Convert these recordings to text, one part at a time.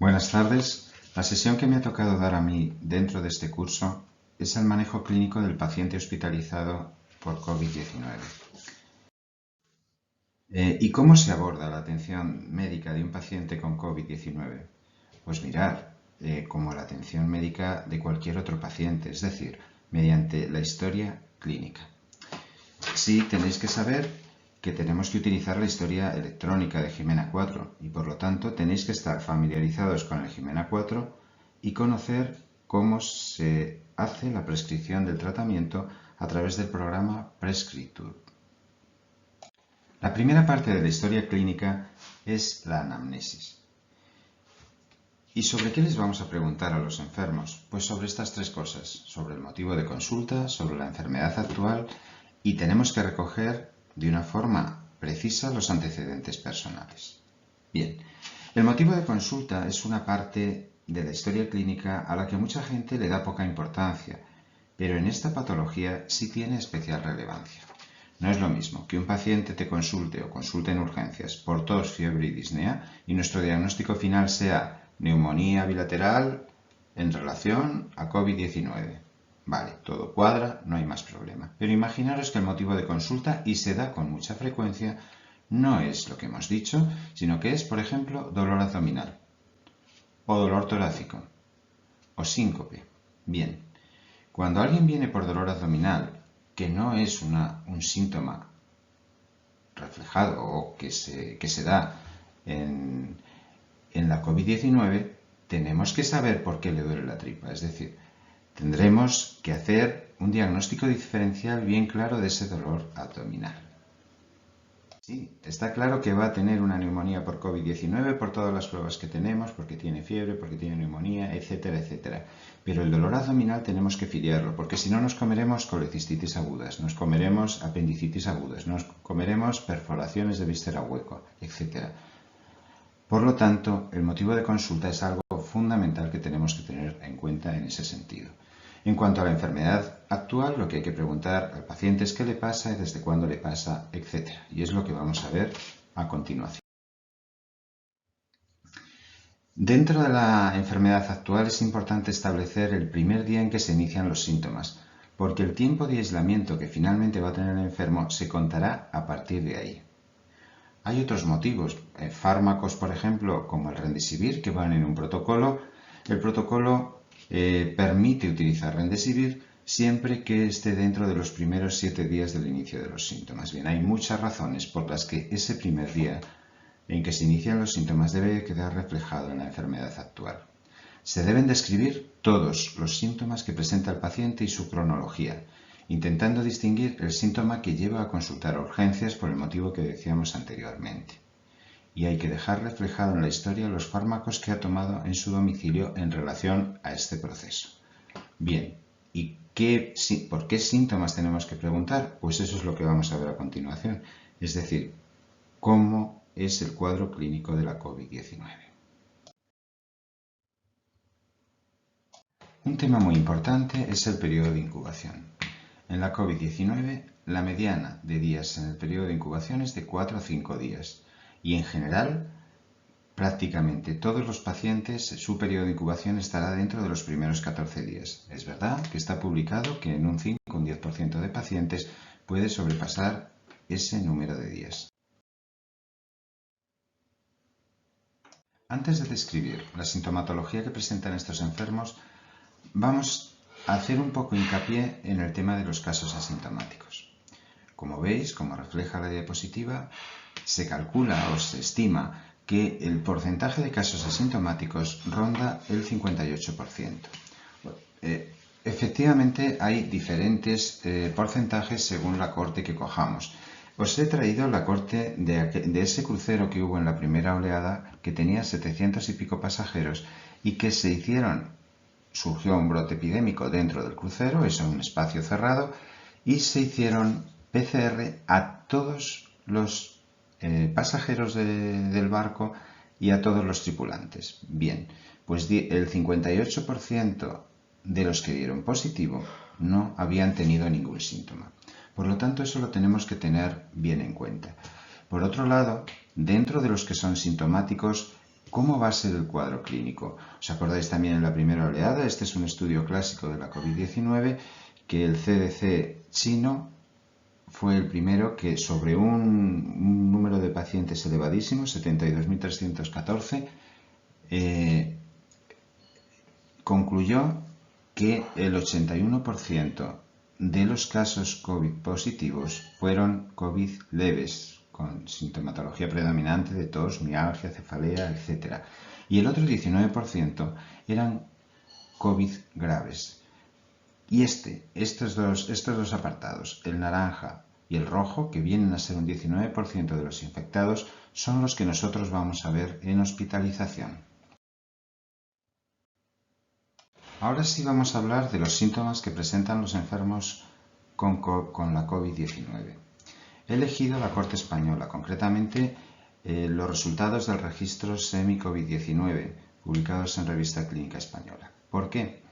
Buenas tardes. La sesión que me ha tocado dar a mí dentro de este curso es el manejo clínico del paciente hospitalizado por COVID-19. ¿Y cómo se aborda la atención médica de un paciente con COVID-19? Pues mirar, como la atención médica de cualquier otro paciente, es decir, mediante la historia clínica. Sí, tenéis que saber que tenemos que utilizar la historia electrónica de Jimena 4 y por lo tanto tenéis que estar familiarizados con el Jimena 4 y conocer cómo se hace la prescripción del tratamiento a través del programa Prescriptur. La primera parte de la historia clínica es la anamnesis. ¿Y sobre qué les vamos a preguntar a los enfermos? Pues sobre estas tres cosas, sobre el motivo de consulta, sobre la enfermedad actual y tenemos que recoger de una forma precisa los antecedentes personales. Bien, el motivo de consulta es una parte de la historia clínica a la que mucha gente le da poca importancia, pero en esta patología sí tiene especial relevancia. No es lo mismo que un paciente te consulte o consulte en urgencias por tos, fiebre y disnea y nuestro diagnóstico final sea neumonía bilateral en relación a COVID-19. Vale, todo cuadra, no hay más problema. Pero imaginaros que el motivo de consulta, y se da con mucha frecuencia, no es lo que hemos dicho, sino que es, por ejemplo, dolor abdominal, o dolor torácico, o síncope. Bien, cuando alguien viene por dolor abdominal, que no es un síntoma reflejado o que se da en la COVID-19, tenemos que saber por qué le duele la tripa. Es decir, tendremos que hacer un diagnóstico diferencial bien claro de ese dolor abdominal. Sí, está claro que va a tener una neumonía por COVID-19 por todas las pruebas que tenemos, porque tiene fiebre, porque tiene neumonía, etcétera, etcétera. Pero el dolor abdominal tenemos que filiarlo, porque si no nos comeremos colecistitis agudas, nos comeremos apendicitis agudas, nos comeremos perforaciones de víscera hueco, etcétera. Por lo tanto, el motivo de consulta es algo fundamental que tenemos que tener en cuenta en ese sentido. En cuanto a la enfermedad actual, lo que hay que preguntar al paciente es qué le pasa y desde cuándo le pasa, etc. Y es lo que vamos a ver a continuación. Dentro de la enfermedad actual es importante establecer el primer día en que se inician los síntomas, porque el tiempo de aislamiento que finalmente va a tener el enfermo se contará a partir de ahí. Hay otros motivos, fármacos, por ejemplo, como el Remdesivir, que van en un protocolo. El protocolo permite utilizar Remdesivir siempre que esté dentro de los primeros 7 días del inicio de los síntomas. Bien, hay muchas razones por las que ese primer día en que se inician los síntomas debe quedar reflejado en la enfermedad actual. Se deben describir todos los síntomas que presenta el paciente y su cronología, intentando distinguir el síntoma que lleva a consultar a urgencias por el motivo que decíamos anteriormente. Y hay que dejar reflejado en la historia los fármacos que ha tomado en su domicilio en relación a este proceso. Bien, ¿y por qué síntomas tenemos que preguntar? Pues eso es lo que vamos a ver a continuación, es decir, cómo es el cuadro clínico de la COVID-19. Un tema muy importante es el periodo de incubación. En la COVID-19, la mediana de días en el periodo de incubación es de 4 a 5 días y en general, prácticamente todos los pacientes, su periodo de incubación estará dentro de los primeros 14 días. Es verdad que está publicado que en un 5 o un 10% de pacientes puede sobrepasar ese número de días. Antes de describir la sintomatología que presentan estos enfermos, vamos a hacer un poco hincapié en el tema de los casos asintomáticos. Como veis, como refleja la diapositiva, se calcula o se estima que el porcentaje de casos asintomáticos ronda el 58%. Efectivamente, hay diferentes porcentajes según la corte que cojamos. Os he traído la corte de ese crucero que hubo en la primera oleada, que tenía 700 y pico pasajeros y que surgió un brote epidémico dentro del crucero, es un espacio cerrado, y se hicieron PCR a todos los pasajeros del barco y a todos los tripulantes. Bien, pues el 58% de los que dieron positivo no habían tenido ningún síntoma. Por lo tanto, eso lo tenemos que tener bien en cuenta. Por otro lado, dentro de los que son sintomáticos, ¿Cómo va a ser el cuadro clínico? ¿Os acordáis también en la primera oleada? Este es un estudio clásico de la COVID-19 que el CDC chino fue el primero que sobre un número de pacientes elevadísimo, 72.314, concluyó que el 81% de los casos COVID positivos fueron COVID leves, con sintomatología predominante de tos, mialgia, cefalea, etc. Y el otro 19% eran COVID graves. Y estos dos apartados, el naranja y el rojo, que vienen a ser un 19% de los infectados, son los que nosotros vamos a ver en hospitalización. Ahora sí vamos a hablar de los síntomas que presentan los enfermos con la COVID-19. He elegido la Corte Española, concretamente los resultados del registro SEMI-COVID-19, publicados en Revista Clínica Española. ¿Por qué?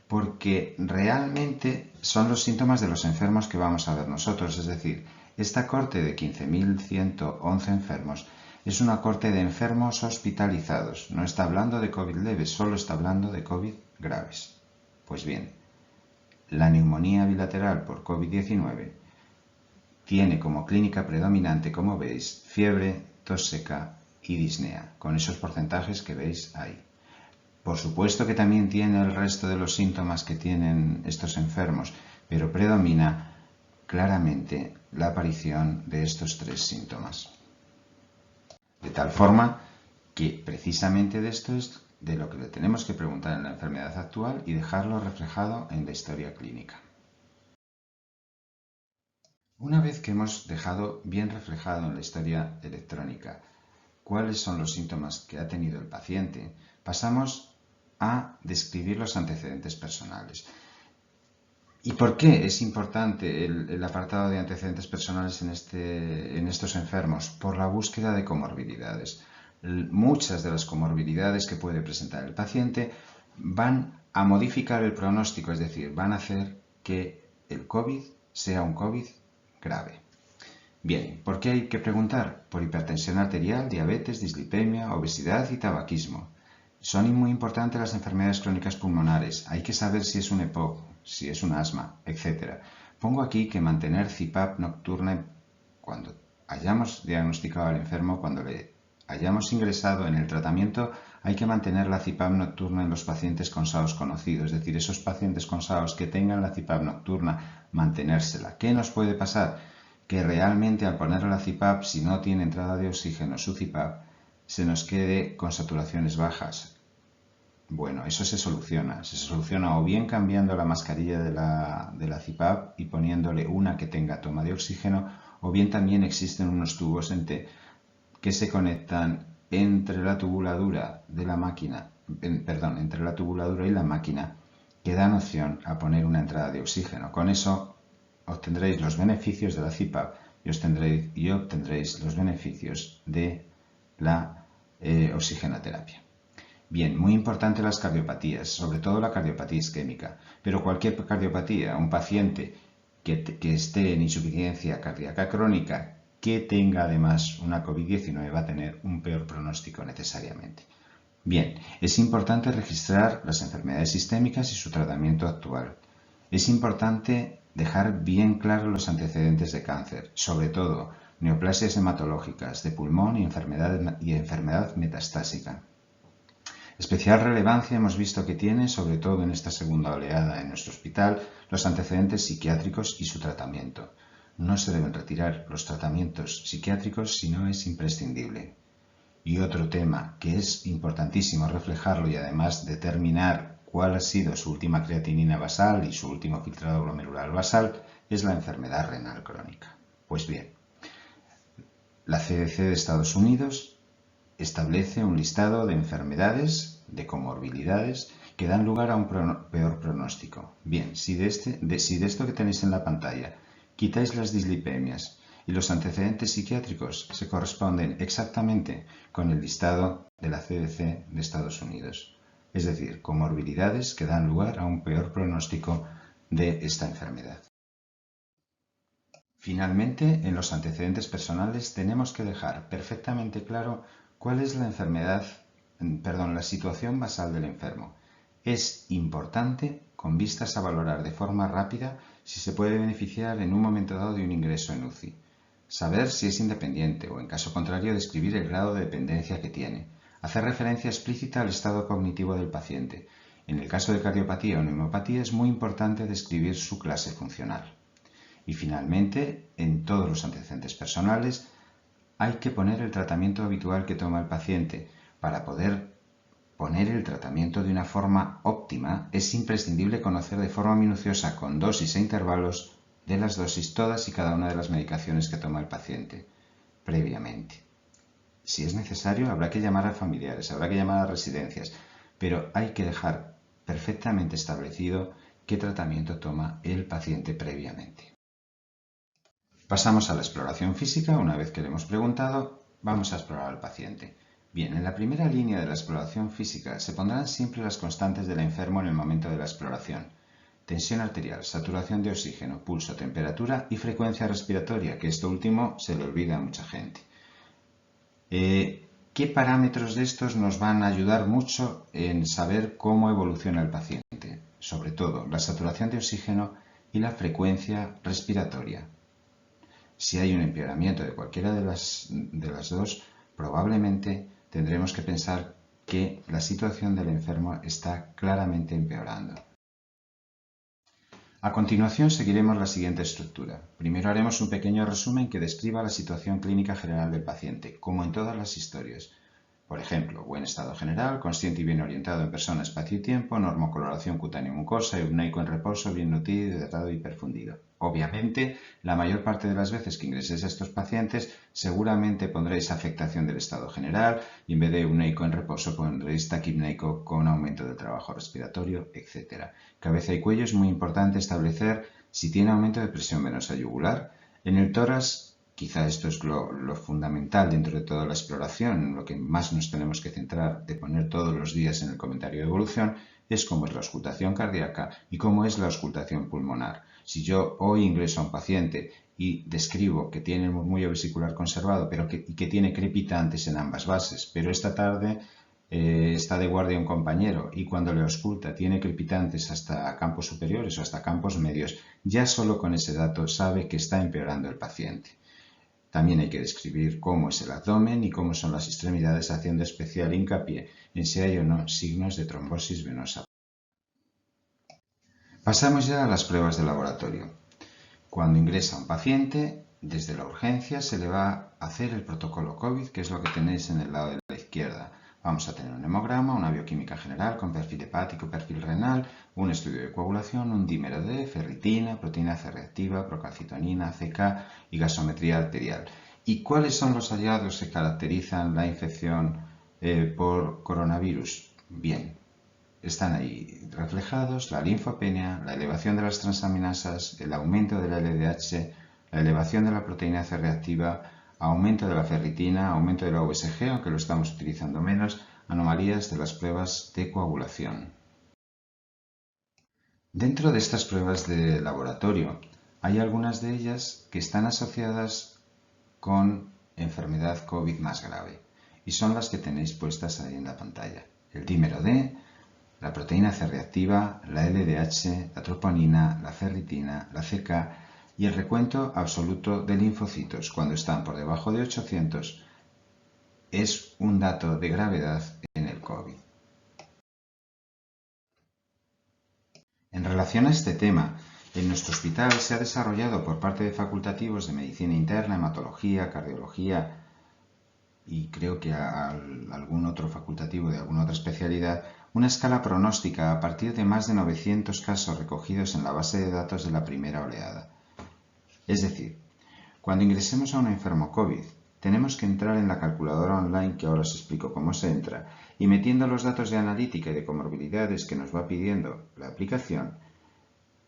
Porque realmente son los síntomas de los enfermos que vamos a ver nosotros, es decir, esta corte de 15.111 enfermos es una corte de enfermos hospitalizados, no está hablando de COVID leves, solo está hablando de COVID graves. Pues bien, la neumonía bilateral por COVID-19 tiene como clínica predominante, como veis, fiebre, tos seca y disnea, con esos porcentajes que veis ahí. Por supuesto que también tiene el resto de los síntomas que tienen estos enfermos, pero predomina claramente la aparición de estos tres síntomas. De tal forma que precisamente de esto es de lo que le tenemos que preguntar en la enfermedad actual y dejarlo reflejado en la historia clínica. Una vez que hemos dejado bien reflejado en la historia electrónica cuáles son los síntomas que ha tenido el paciente, pasamos a describir los antecedentes personales. ¿Y por qué es importante el apartado de antecedentes personales en estos enfermos? Por la búsqueda de comorbilidades. Muchas de las comorbilidades que puede presentar el paciente van a modificar el pronóstico, es decir, van a hacer que el COVID sea un COVID grave. Bien, ¿por qué hay que preguntar? Por hipertensión arterial, diabetes, dislipemia, obesidad y tabaquismo. Son muy importantes las enfermedades crónicas pulmonares. Hay que saber si es un EPOC, si es un asma, etc. Pongo aquí que mantener CPAP nocturna cuando hayamos diagnosticado al enfermo, cuando le hayamos ingresado en el tratamiento, hay que mantener la CPAP nocturna en los pacientes con SARS conocidos, es decir, esos pacientes con SARS que tengan la CPAP nocturna, mantenérsela. ¿Qué nos puede pasar? Que realmente al ponerle la CPAP, si no tiene entrada de oxígeno su CPAP, se nos quede con saturaciones bajas. Bueno, eso se soluciona o bien cambiando la mascarilla de la CPAP y poniéndole una que tenga toma de oxígeno, o bien también existen unos tubos que se conectan entre la tubuladura de la máquina, entre la tubuladura y la máquina, que dan opción a poner una entrada de oxígeno. Con eso obtendréis los beneficios de la CPAP y obtendréis los beneficios de la oxigenoterapia. Bien, muy importante las cardiopatías, sobre todo la cardiopatía isquémica, pero cualquier cardiopatía, un paciente que esté en insuficiencia cardíaca crónica, que tenga además una COVID-19 va a tener un peor pronóstico necesariamente. Bien, es importante registrar las enfermedades sistémicas y su tratamiento actual. Es importante dejar bien claros los antecedentes de cáncer, sobre todo neoplasias hematológicas de pulmón y enfermedad metastásica. Especial relevancia hemos visto que tiene, sobre todo en esta segunda oleada en nuestro hospital, los antecedentes psiquiátricos y su tratamiento. No se deben retirar los tratamientos psiquiátricos si no es imprescindible. Y otro tema que es importantísimo reflejarlo y además determinar cuál ha sido su última creatinina basal y su último filtrado glomerular basal es la enfermedad renal crónica. Pues bien, la CDC de Estados Unidos establece un listado de enfermedades, de comorbilidades, que dan lugar a un peor pronóstico. Bien, si de esto que tenéis en la pantalla quitáis las dislipemias y los antecedentes psiquiátricos, se corresponden exactamente con el listado de la CDC de Estados Unidos. Es decir, comorbilidades que dan lugar a un peor pronóstico de esta enfermedad. Finalmente, en los antecedentes personales tenemos que dejar perfectamente claro cuál es la enfermedad la situación basal del enfermo. Es importante con vistas a valorar de forma rápida si se puede beneficiar en un momento dado de un ingreso en UCI. Saber si es independiente o, en caso contrario, describir el grado de dependencia que tiene. Hacer referencia explícita al estado cognitivo del paciente. En el caso de cardiopatía o neumopatía es muy importante describir su clase funcional. Y finalmente, en todos los antecedentes personales, hay que poner el tratamiento habitual que toma el paciente. Para poder poner el tratamiento de una forma óptima, es imprescindible conocer de forma minuciosa, con dosis e intervalos de las dosis, todas y cada una de las medicaciones que toma el paciente previamente. Si es necesario, habrá que llamar a familiares, habrá que llamar a residencias, pero hay que dejar perfectamente establecido qué tratamiento toma el paciente previamente. Pasamos a la exploración física. Una vez que le hemos preguntado, vamos a explorar al paciente. Bien, en la primera línea de la exploración física se pondrán siempre las constantes del enfermo en el momento de la exploración. Tensión arterial, saturación de oxígeno, pulso, temperatura y frecuencia respiratoria, que esto último se le olvida a mucha gente. ¿Qué parámetros de estos nos van a ayudar mucho en saber cómo evoluciona el paciente? Sobre todo, la saturación de oxígeno y la frecuencia respiratoria. Si hay un empeoramiento de cualquiera de las dos, probablemente tendremos que pensar que la situación del enfermo está claramente empeorando. A continuación seguiremos la siguiente estructura. Primero haremos un pequeño resumen que describa la situación clínica general del paciente, como en todas las historias. Por ejemplo, buen estado general, consciente y bien orientado en persona, espacio y tiempo, normocoloración cutánea mucosa, eupneico en reposo, bien nutrido, hidratado y perfundido. Obviamente, la mayor parte de las veces que ingreséis a estos pacientes, seguramente pondréis afectación del estado general y en vez de eupneico en reposo pondréis taquipneico con aumento del trabajo respiratorio, etc. Cabeza y cuello es muy importante establecer si tiene aumento de presión venosa yugular. En el tórax, quizá esto es lo fundamental dentro de toda la exploración, lo que más nos tenemos que centrar de poner todos los días en el comentario de evolución, es cómo es la auscultación cardíaca y cómo es la auscultación pulmonar. Si yo hoy ingreso a un paciente y describo que tiene el murmullo vesicular conservado y que tiene crepitantes en ambas bases, pero esta tarde está de guardia un compañero y cuando le ausculta tiene crepitantes hasta campos superiores o hasta campos medios, ya solo con ese dato sabe que está empeorando el paciente. También hay que describir cómo es el abdomen y cómo son las extremidades, haciendo especial hincapié en si hay o no signos de trombosis venosa. Pasamos ya a las pruebas de laboratorio. Cuando ingresa un paciente, desde la urgencia se le va a hacer el protocolo COVID, que es lo que tenéis en el lado de la izquierda. Vamos a tener un hemograma, una bioquímica general con perfil hepático, perfil renal, un estudio de coagulación, un dímero D, ferritina, proteína C reactiva, procalcitonina, CK y gasometría arterial. ¿Y cuáles son los hallazgos que caracterizan la infección por coronavirus? Bien, están ahí reflejados la linfopenia, la elevación de las transaminasas, el aumento de la LDH, la elevación de la proteína C reactiva, aumento de la ferritina, aumento de la USG, aunque lo estamos utilizando menos, anomalías de las pruebas de coagulación. Dentro de estas pruebas de laboratorio, hay algunas de ellas que están asociadas con enfermedad COVID más grave y son las que tenéis puestas ahí en la pantalla. El dímero D, la proteína C reactiva, la LDH, la troponina, la ferritina, la CK y el recuento absoluto de linfocitos cuando están por debajo de 800 es un dato de gravedad en el COVID. En relación a este tema, en nuestro hospital se ha desarrollado por parte de facultativos de medicina interna, hematología, cardiología y creo que algún otro facultativo de alguna otra especialidad, una escala pronóstica a partir de más de 900 casos recogidos en la base de datos de la primera oleada. Es decir, cuando ingresemos a un enfermo COVID, tenemos que entrar en la calculadora online, que ahora os explico cómo se entra, y metiendo los datos de analítica y de comorbilidades que nos va pidiendo la aplicación,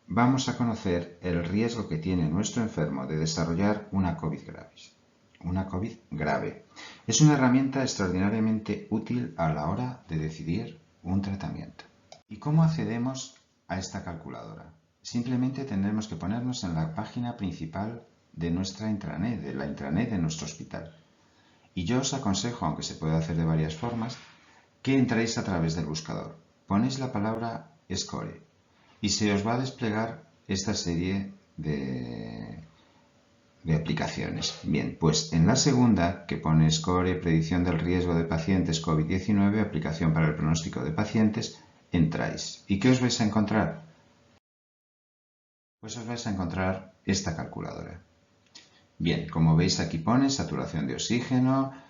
vamos a conocer el riesgo que tiene nuestro enfermo de desarrollar una COVID grave. Es una herramienta extraordinariamente útil a la hora de decidir un tratamiento. ¿Y cómo accedemos a esta calculadora? Simplemente tendremos que ponernos en la página principal de nuestra intranet, de la intranet de nuestro hospital. Y yo os aconsejo, aunque se puede hacer de varias formas, ¿qué entráis a través del buscador? Ponéis la palabra SCORE y se os va a desplegar esta serie de aplicaciones. Bien, pues en la segunda, que pone SCORE, predicción del riesgo de pacientes COVID-19, aplicación para el pronóstico de pacientes, entráis. ¿Y qué os vais a encontrar? Pues os vais a encontrar esta calculadora. Bien, como veis aquí pone saturación de oxígeno,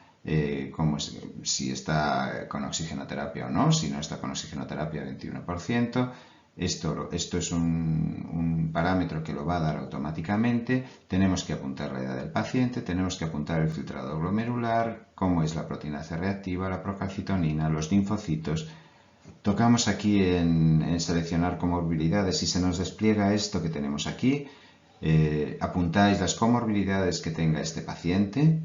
si está con oxigenoterapia o no, si no está con oxigenoterapia 21%. Esto es un parámetro que lo va a dar automáticamente. Tenemos que apuntar la edad del paciente, tenemos que apuntar el filtrado glomerular, cómo es la proteína C reactiva, la procalcitonina, los linfocitos. Tocamos aquí en seleccionar comorbilidades y se nos despliega esto que tenemos aquí. Apuntáis las comorbilidades que tenga este paciente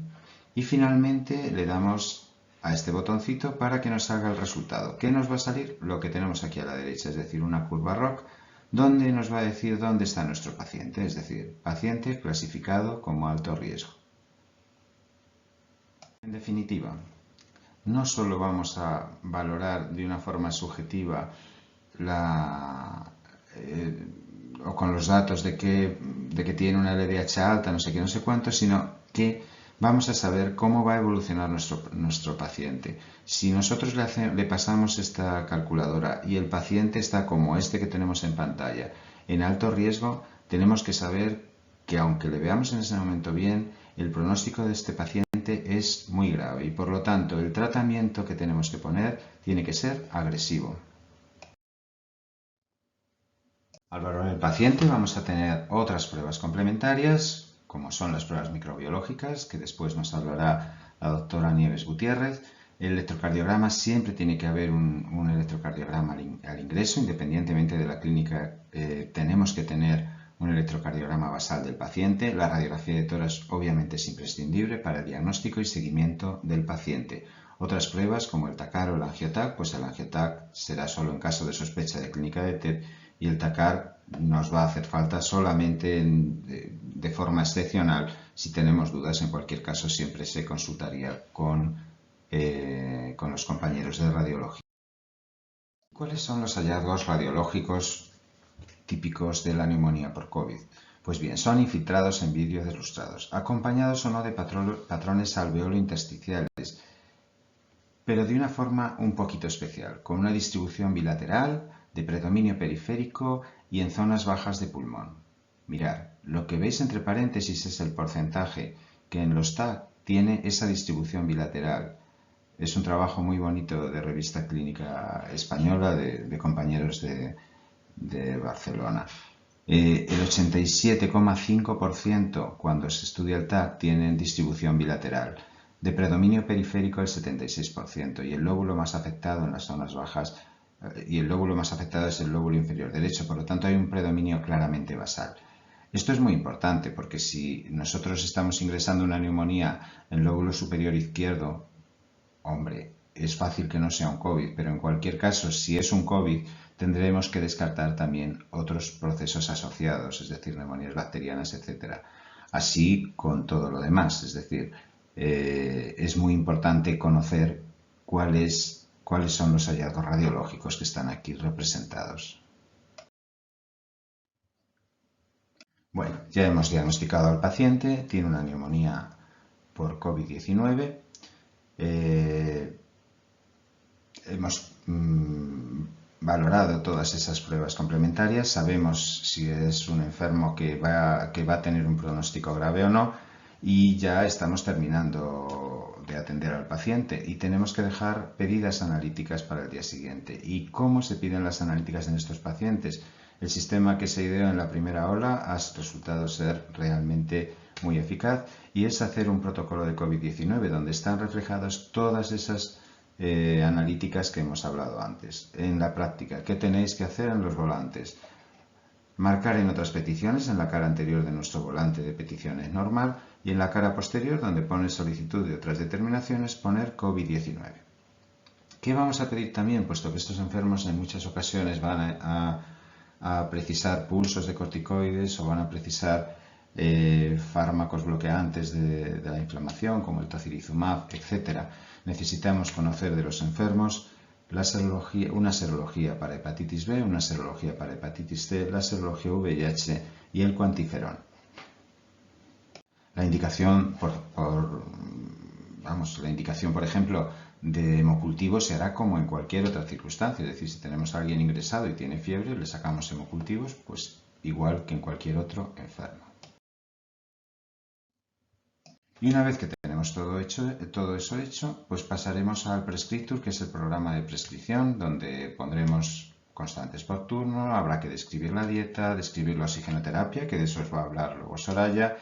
y finalmente le damos a este botoncito para que nos salga el resultado. ¿Qué nos va a salir? Lo que tenemos aquí a la derecha, es decir, una curva ROC, donde nos va a decir dónde está nuestro paciente, es decir, paciente clasificado como alto riesgo. En definitiva, no solo vamos a valorar de una forma subjetiva o con los datos de que tiene una LDH alta, no sé qué, no sé cuánto, sino que vamos a saber cómo va a evolucionar nuestro paciente. Si nosotros le pasamos esta calculadora y el paciente está como este que tenemos en pantalla, en alto riesgo, tenemos que saber que aunque le veamos en ese momento bien, el pronóstico de este paciente es muy grave y por lo tanto el tratamiento que tenemos que poner tiene que ser agresivo. Al valorar el paciente vamos a tener otras pruebas complementarias, como son las pruebas microbiológicas, que después nos hablará la doctora Nieves Gutiérrez. El electrocardiograma, siempre tiene que haber un electrocardiograma al ingreso, independientemente de la clínica, tenemos que tener un electrocardiograma basal del paciente. La radiografía de tórax obviamente es imprescindible para el diagnóstico y seguimiento del paciente. Otras pruebas como el TACAR o el AngioTac, pues el AngioTac será solo en caso de sospecha de clínica de TED y el TACAR nos va a hacer falta solamente de forma excepcional. Si tenemos dudas, en cualquier caso siempre se consultaría con los compañeros de radiología. ¿Cuáles son los hallazgos radiológicos típicos de la neumonía por COVID? Pues bien, son infiltrados en vidrio deslustrados, acompañados o no de patrones alveolo-intersticiales, pero de una forma un poquito especial, con una distribución bilateral, de predominio periférico y en zonas bajas de pulmón. Mirad, lo que veis entre paréntesis es el porcentaje que en los TAC tiene esa distribución bilateral. Es un trabajo muy bonito de revista clínica española de compañeros de Barcelona. El 87,5% cuando se estudia el TAC tienen distribución bilateral. De predominio periférico el 76% y el lóbulo más afectado en las zonas bajas y el lóbulo más afectado es el lóbulo inferior derecho, por lo tanto hay un predominio claramente basal. Esto es muy importante porque si nosotros estamos ingresando una neumonía en el lóbulo superior izquierdo, hombre, es fácil que no sea un COVID, pero en cualquier caso, si es un COVID, tendremos que descartar también otros procesos asociados, es decir, neumonías bacterianas, etc. Así con todo lo demás, es decir, es muy importante conocer cuáles son los hallazgos radiológicos que están aquí representados. Bueno, ya hemos diagnosticado al paciente, tiene una neumonía por COVID-19. Hemos valorado todas esas pruebas complementarias, sabemos si es un enfermo que va a tener un pronóstico grave o no y ya estamos terminando de atender al paciente y tenemos que dejar pedidas analíticas para el día siguiente. ¿Y cómo se piden las analíticas en estos pacientes? El sistema que se ideó en la primera ola ha resultado ser realmente muy eficaz y es hacer un protocolo de COVID-19 donde están reflejadas todas esas analíticas que hemos hablado antes. En la práctica, ¿qué tenéis que hacer en los volantes? Marcar en otras peticiones, en la cara anterior de nuestro volante de peticiones normal y en la cara posterior, donde pone solicitud de otras determinaciones, poner COVID-19. ¿Qué vamos a pedir también? Puesto que estos enfermos en muchas ocasiones van a precisar pulsos de corticoides o van a precisar fármacos bloqueantes de la inflamación como el tocilizumab, etc. Necesitamos conocer de los enfermos una serología para hepatitis B, una serología para hepatitis C, la serología VIH y el cuantiferón. La indicación, por ejemplo, de hemocultivo se hará como en cualquier otra circunstancia. Es decir, si tenemos a alguien ingresado y tiene fiebre, le sacamos hemocultivos, pues igual que en cualquier otro enfermo. Y una vez que tenemos todo eso hecho, pues pasaremos al Prescriptur, que es el programa de prescripción, donde pondremos constantes por turno, habrá que describir la dieta, describir la oxigenoterapia, que de eso os va a hablar luego Soraya.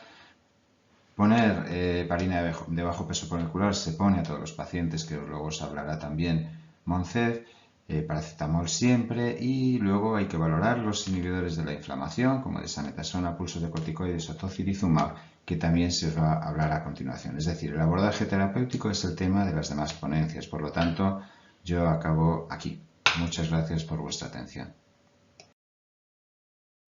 Poner heparina de bajo peso molecular se pone a todos los pacientes, que luego os hablará también Moncef, paracetamol siempre, y luego hay que valorar los inhibidores de la inflamación, como desametasona, pulso de corticoides o tocilizumab, que también se os va a hablar a continuación. Es decir, el abordaje terapéutico es el tema de las demás ponencias, por lo tanto, yo acabo aquí. Muchas gracias por vuestra atención.